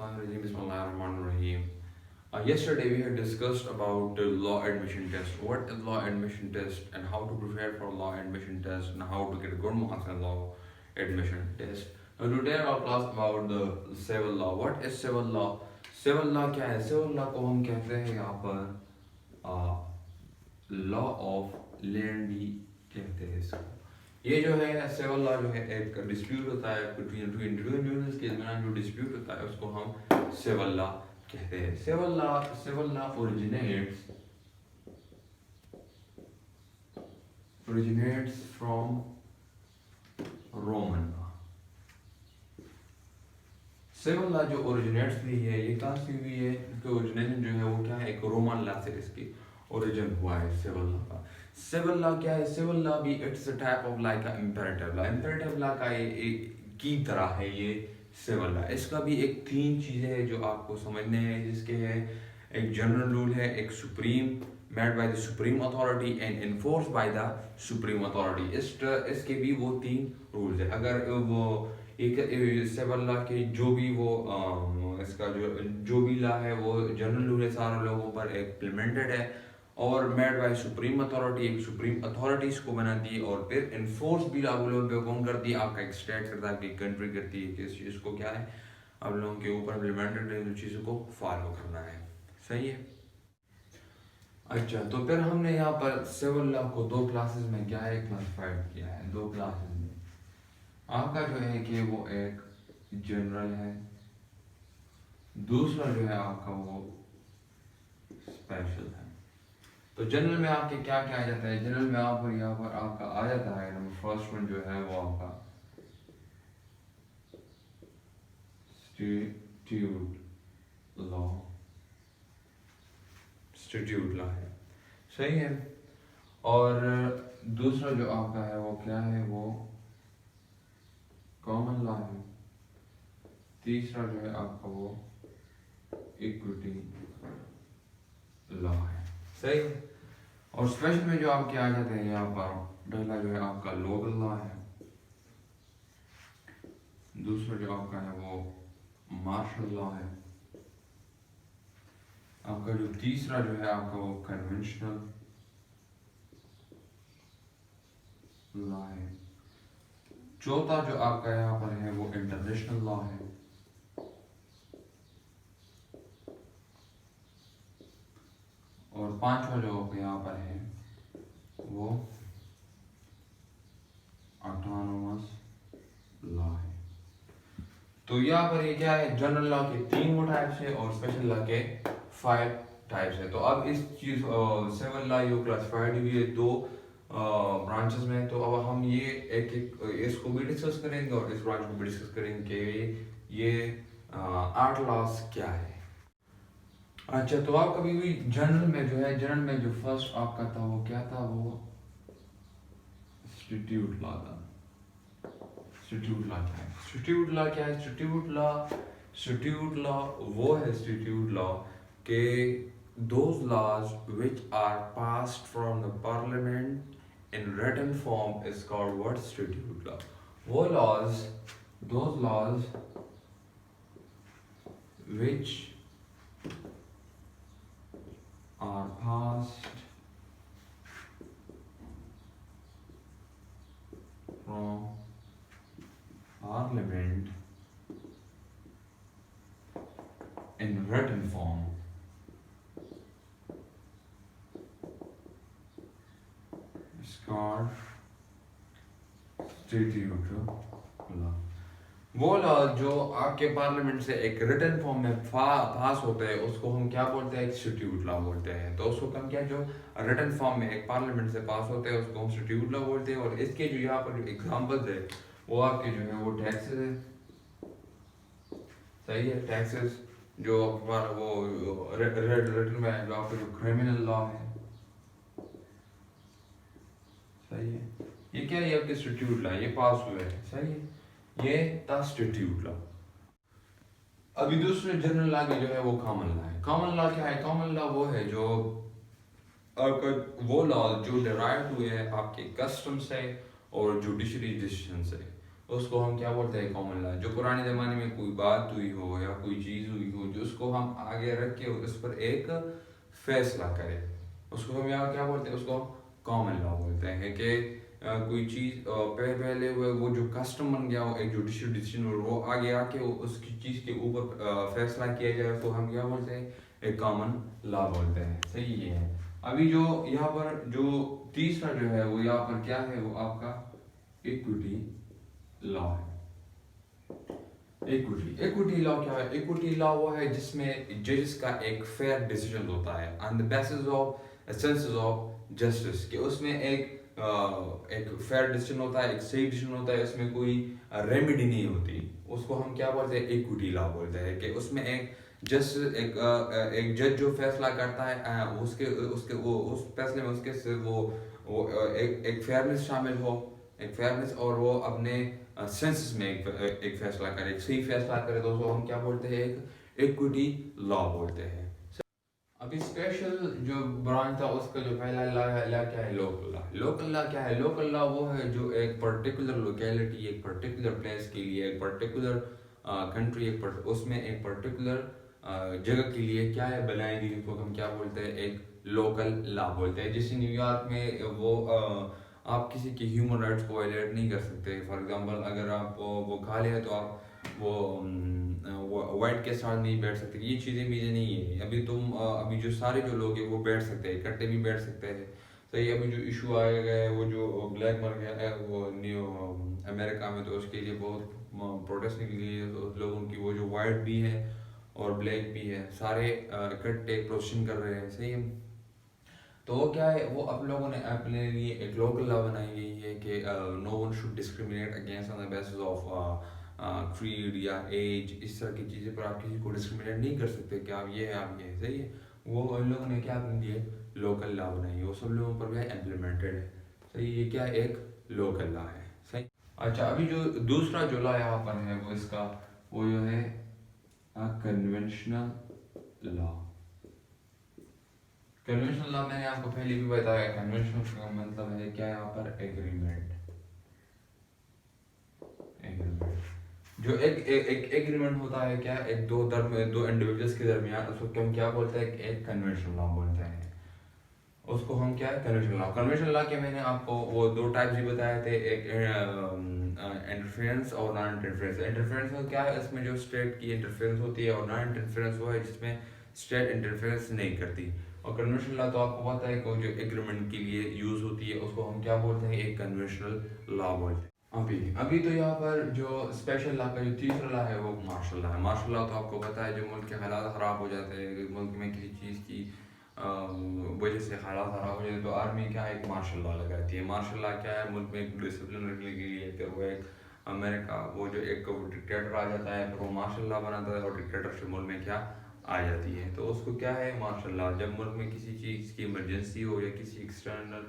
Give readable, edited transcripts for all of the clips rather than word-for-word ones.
Bismillahirrahmanirrahim. Yesterday we had discussed about the law admission test. What is law admission test and how to prepare for law admission test and how to get good marks in law admission test. Now today I'll class about the civil law. What is civil law? Civil law क्या है? Civil law को हम कहते हैं यहाँ पर law of land भी कहते हैं इसको. ये जो है सिविल लॉ जो है एक डिस्प्यूट होता है बिटवीन टू इंडिविजुअल्स के दरमियान जो डिस्प्यूट होता है उसको हम सिविल लॉ कहते हैं. Civil law originates from Roman law. Civil law जो ओरिजिनेट्स हुई है ये कहाँ से हुई है? इसका ओरिजिनेशन जो है वो क्या है? एक रोमन लॉ से इसकी ओरिजिन हुआ है सिविल लॉ का. सिविल लॉ क्या है? सिविल लॉ भी it's a type of like a imperative law. Imperative law का एक की तरह है ये सिविल लॉ. इसका भी एक तीन चीजें हैं जो आपको समझने हैं, जिसके है एक जनरल रूल है, एक supreme made by the supreme authority and enforce by the supreme authority. इसके भी वो तीन रूल्स है. अगर वो एक सिविल लॉ के जो भी वो इसका जो भी लॉ है वो जनरल रूल है, सारे लोगों पर इम्प्लीमेंटेड है और मेड बाय सुप्रीम अथॉरिटी, एक सुप्रीम अथॉरिटी इसको बनाती है और फिर इन्फोर्स भी आप लोगों पे कौन करती है? आपका एक स्टेट करता है, आपकी कंट्री करती है कि इस चीज़ को क्या है आप लोगों के ऊपर इम्प्लीमेंटेड है, उस चीज़ों को फॉलो करना है. सही है. अच्छा, तो फिर हमने यहाँ पर सिविल लॉ को दो क्लासेस में क्या है क्लासिफाइड किया है. दो क्लासेस में आपका जो है कि वो एक जनरल है, दूसरा जो है आपका वो स्पेशल है. तो जनरल में आपके क्या क्या आ जाता है? जनरल में आप और यहाँ पर आपका आ जाता है नंबर फर्स्ट वन जो है वो आपका स्टैट्यूट लॉ है. सही है. और दूसरा जो आपका है वो क्या है? वो कॉमन लॉ है. तीसरा जो है आपका वो इक्विटी लॉ है. सही है. और स्पेशल में जो आपके आ जाते हैं यहाँ पर पहला जो है आपका लोकल लॉ है, दूसरा जो आपका है वो मार्शल लॉ है, आपका जो तीसरा जो है आपका वो कन्वेंशनल लॉ है, चौथा जो आपका यहाँ पर है वो इंटरनेशनल लॉ है, और पांचवा जो यहाँ पर है वो ऑटोनोमस लॉ है. तो यहाँ पर ये क्या है? जनरल लॉ के तीन वो टाइप्स है और स्पेशल लॉ के 5 टाइप्स है. तो अब इस चीज सिविल लॉ ये क्लासिफाइड हुई है दो ब्रांचेस में. तो अब हम ये एक एक इसको भी डिस्कस करेंगे और इस ब्रांच को भी डिस्कस करेंगे कि ये 8 लॉस क्या है. अच्छा, तो आप कभी भी जनरल में जो है, जनरल में जो फर्स्ट आपका था वो क्या था? वो स्टैट्यूट लॉ था. स्टैट्यूट लॉ क्या है? स्टैट्यूट लॉ क्या है? स्टैट्यूट लॉ वो है स्टैट्यूट लॉ के those laws which are passed from the parliament in written form is called what? Statute law. वो laws, those laws which are passed from parliament in written form is called statute law. वो law जो आपके parliament से एक written form में पास होते हैं उसको हम क्या बोलते हैं? स्टैट्यूट लॉ बोलते हैं. तो उसको हम क्या, जो रिटन फॉर्म में एक पार्लियामेंट से पास होते हैं उसको हम स्टैट्यूट लॉ बोलते हैं. और इसके जो यहाँ पर जो एग्जांपल्स है वो आपके जो है वो टैक्सेस है. सही है. टैक्सेस जो हमारा वो रिटन में जो आपका जो क्रिमिनल लॉ है. सही है. ये क्या है? आपके स्टैट्यूट लॉ ये पास हुए हैं. सही है. ये था स्टैट्यूट लॉ. अभी दूसरे जनरल लॉ के जो है वो कॉमन लॉ है. कॉमन लॉ क्या है? कॉमन लॉ वो है जो आपका वो लॉ जो डिराइव हुए हैं आपके कस्टम से और जुडिशरी डिसीजन से. उसको हम क्या बोलते हैं, कॉमन लॉ। जो पुराने ज़माने में कोई बात हुई हो या कोई चीज़ हुई हो, जो उसको हम आगे रख के उस पर एक फैसला करें, उसको हम यहाँ क्या बोलते हैं, उसको हम कॉमन लॉ बोलते हैं। कि कोई चीज़ पहले वो जो कस्टम बन गया हो, एक जुडिशियल डिसीजन, वो आगे आके उसकी चीज़ के ऊपर फैसला किया जाए, उसको हम क्या बोलते हैं, एक कॉमन लॉ बोलते हैं। सही ये है। अभी जो यहाँ पर जो तीसरा जो है वो यहाँ पर क्या है, वो आपका इक्विटी लॉ है। इक्विटी लॉ क्या है? इक्विटी लॉ वो है जिसमें जजेस का एक फेयर डिसीजन होता है on the basis of senses of justice, कि उसमें एक फेयर डिसीजन होता है, एक सही डिसीजन होता है, उसमें कोई रेमेडी नहीं होती। उसको हम क्या बोलते हैं, इक्विटी लॉ बोलते हैं। कि उसमें एक जस्ट एक जज जो फैसला करता है, उसके उसके वो उस फैसले में उसके से वो एक फेयरनेस शामिल हो, एक फेयरनेस, और वो अपने सेंसेस में एक फैसला करे, एक सही फैसला करे, तो उसको हम क्या बोलते हैं, एक इक्विटी लॉ बोलते हैं। अभी स्पेशल जो ब्रांच था उसका जो पहला लॉ क्या है, लोकल लॉ। लोकल लॉ क्या है? लोकल लॉ वो है जो एक पर्टिकुलर लोकेलिटी, एक पर्टिकुलर प्लेस के लिए, एक पर्टिकुलर कंट्री, उसमें एक पर्टिकुलर जगह के लिए क्या है बनाई गई, उसको हम क्या बोलते हैं, एक लोकल लॉ बोलते हैं। जैसे न्यूयॉर्क में वो आप किसी के ह्यूमन राइट्स को वायलेट नहीं कर सकते। फॉर एग्जांपल अगर आप वो खा लिया तो आप वो वाइट के साथ नहीं बैठ सकते। ये चीज़ें मुझे नहीं है। अभी तुम अभी जो सारे जो लोग हैं वो बैठ सकते हैं, इकट्ठे भी बैठ सकते हैं। सही। अभी जो इशू आया गया है, वो जो ब्लैक मर गया है वो न्यू अमेरिका में, तो उसके लिए बहुत प्रोटेस्ट निकली है। तो लोगों की वो जो वाइट भी है और ब्लैक भी है, सारे इकट्ठे प्रोटेस्ट कर रहे हैं। सही है। तो वो क्या है, वो अब लोगों ने अपने लिए एक लोकल लॉ बनाई गई है कि no one should discriminate against on the basis of creed या एज। इस तरह की चीज़ें पर आप किसी को डिस्क्रिमिनेट नहीं कर सकते कि आप ये है, आप ये है। सही है। वो उन लोगों ने क्या अपने लिए लोकल लॉ बनाई है, वो सब लोगों पर भी इम्प्लीमेंटेड है। सही। ये क्या, एक लोकल लॉ है। सही। अच्छा, अभी जो दूसरा जो लॉ यहाँ पर है वो इसका वो जो है कन्वेंशनल लॉ। कन्वेंशनल लॉ मैंने आपको पहले भी बताया। कन्वेंशनल का मतलब है क्या, यहाँ पर एग्रीमेंट। जो एक एग्रीमेंट होता है क्या, एक दो इंडिविजुअल्स के दरमियान, उसको हम क्या बोलते हैं, एक कन्वेंशनल लॉ बोलते हैं। उसको हम क्या है, कन्वेंशनल लॉ। कन्वेंशनल लॉ के मैंने आपको वो दो टाइप्स ही बताए थे, एक इंटरफेरेंस और नॉन इंटरफेरेंस। इंटरफेरेंस में क्या है, इसमें जो स्टेट की इंटरफेरेंस होती है, और नॉन इंटरफेरेंस वो है जिसमें स्टेट इंटरफेरेंस नहीं करती। और कन्वेंशनल लॉ तो आपको पता है कि जो एग्रीमेंट के लिए यूज होती है, उसको हम क्या बोलते हैं, एक कन्वेंशनल लॉ बोलते हैं। अभी तो यहाँ पर जो स्पेशल लॉ का जो तीसरा लॉ है वो मार्शल लॉ है। मार्शल लॉ तो आपको पता है, जो मुल्क के हालात ख़राब हो जाते हैं, मुल्क में किसी चीज़ की वजह से हालात ख़राब हो जाते हैं, तो आर्मी क्या है, एक मार्शल लॉ लगाती है। मार्शल लॉ क्या है, मुल्क में एक डिसिप्लिन रखने के लिए। फिर वो एक अमेरिका वो जो एक डिक्टेटर आ जाता है, फिर वो मार्शल लॉ बनाता है, और डिक्टेटरशिप मुल्क में क्या आ जाती है, तो उसको क्या है, मार्शल लॉ। जब मुल्क में किसी चीज़ की इमरजेंसी हो या किसी एक्सटर्नल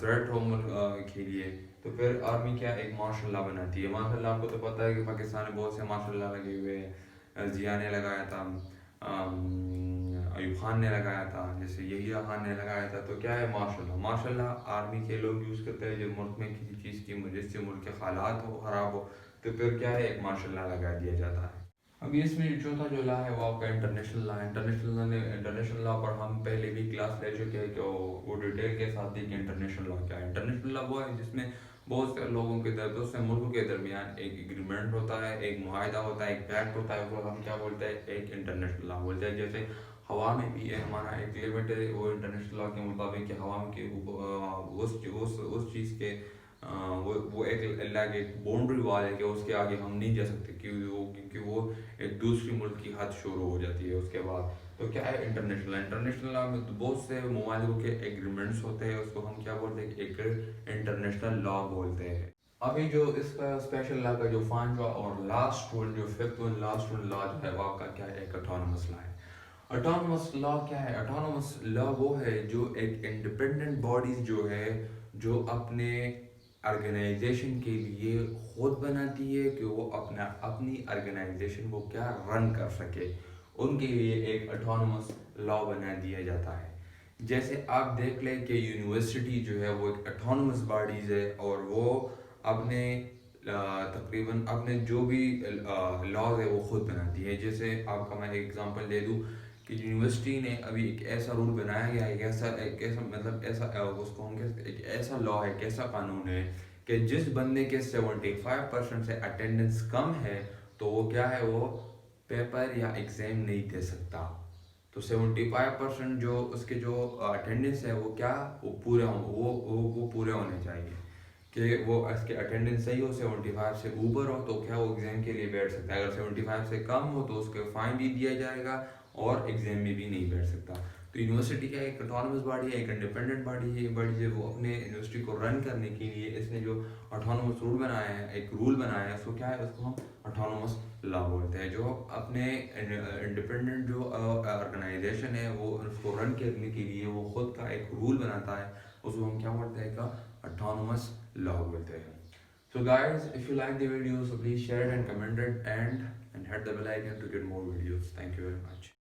थ्रेट हो मुल्क के लिए, तो फिर आर्मी क्या एक मार्शल लॉ बनाती है। मार्शल लॉ आपको तो पता है कि पाकिस्तान में बहुत से मार्शल लॉ लगे हुए हैं। जिया ने लगाया था, अयूब खान ने लगाया था, जैसे यहिया खान ने लगाया था। तो क्या है martial law? Martial law army के लोग यूज़ करते हैं जब मुल्क में किसी चीज़ की वजह से मुल्क के हालात हो ख़राब हो, तो फिर क्या है, एक मार्शल लॉ लगा दिया जाता है। अभी इसमें जो चौथा जो लॉ है वो आपका इंटरनेशनल लॉ है। इंटरनेशनल लॉ पर हम पहले भी क्लास ले चुके हैं, कि वो डिटेल के साथ देखिए इंटरनेशनल लॉ क्या है। इंटरनेशनल लॉ वो है जिसमें बहुत से लोगों के बहुत से मुल्कों के दरमियान एक एग्रीमेंट होता है, एक मुआहदा होता है, एक पैक्ट होता है, वो हम क्या बोलते हैं, एक इंटरनेशनल लॉ बोलते हैं। जैसे हवा में भी है हमारा एक लिमिट है, वो इंटरनेशनल लॉ के मुताबिक कि हवा के उस चीज़ के वो एक अलग एक बाउंड्री वाल है कि उसके आगे हम नहीं जा सकते, क्योंकि वो एक दूसरी मुल्क की हद शुरू हो जाती है उसके बाद। तो क्या है इंटरनेशनल लॉ में तो बहुत से ममालिकों के एग्रीमेंट्स होते हैं, उसको हम क्या बोलते हैं, एक इंटरनेशनल लॉ बोलते हैं। अभी जो इसका स्पेशल लॉ का जो पांचवा और लास्ट रूल, जो फिफ्थ और लास्ट रूल लॉ जो है वो आपका क्या है, एक ऑटोनमस लॉ है। ऑटोनमस लॉ क्या है? ऑटोनमस लॉ वो है जो एक इंडिपेंडेंट बॉडीज जो है, जो अपने ऑर्गेनाइजेशन के लिए खुद बनाती है, कि वो अपनी ऑर्गेनाइजेशन को क्या रन कर सके, उनके लिए एक ऑटोनमस लॉ बना दिया जाता है। जैसे आप देख लें कि यूनिवर्सिटी जो है वो एक ऑटोनमस बॉडीज है, और वो अपने तकरीबन अपने जो भी लॉज है वो खुद बनाती है। जैसे आपका मैं एग्जांपल दे दूँ कि यूनिवर्सिटी ने अभी एक ऐसा रूल बनाया गया है, एक ऐसा मतलब ऐसा उसको हम कह सकते हैं, एक ऐसा लॉ है, एक ऐसा कानून है कि जिस बंदे के 75% से अटेंडेंस कम है तो वो क्या है, वो पेपर या एग्ज़ाम नहीं दे सकता। तो 75% जो उसके जो अटेंडेंस है वो क्या, वो पूरे हों, वो पूरे होने चाहिए कि वो इसके अटेंडेंस सही हो, 75 से ऊपर हो तो क्या वो एग्ज़ाम के लिए बैठ सकता है, अगर 75 से कम हो तो उसके फ़ाइन भी दिया जाएगा और एग्ज़ाम में भी नहीं बैठ सकता। तो यूनिवर्सिटी क्या एक ऑटोनमस बॉडी है, एक इंडिपेंडेंट बॉडी है, बड़ी जो वो अपने यूनिवर्सिटी को रन करने के लिए इसने जो ऑटोनमस रूल बनाया है, एक रूल बनाया है, उसको क्या है, उसको हम ऑटोनमस लॉ बोलते हैं। जो अपने इंडिपेंडेंट जो ऑर्गेनाइजेशन है वो उसको रन करने के लिए वो खुद का एक रूल बनाता है, उसको हम क्या बोलते हैं, का ऑटोनमस लॉ बोलते हैं। So guys, if you like the video, so please share it and comment it and hit the bell icon to get more videos. Thank you very much.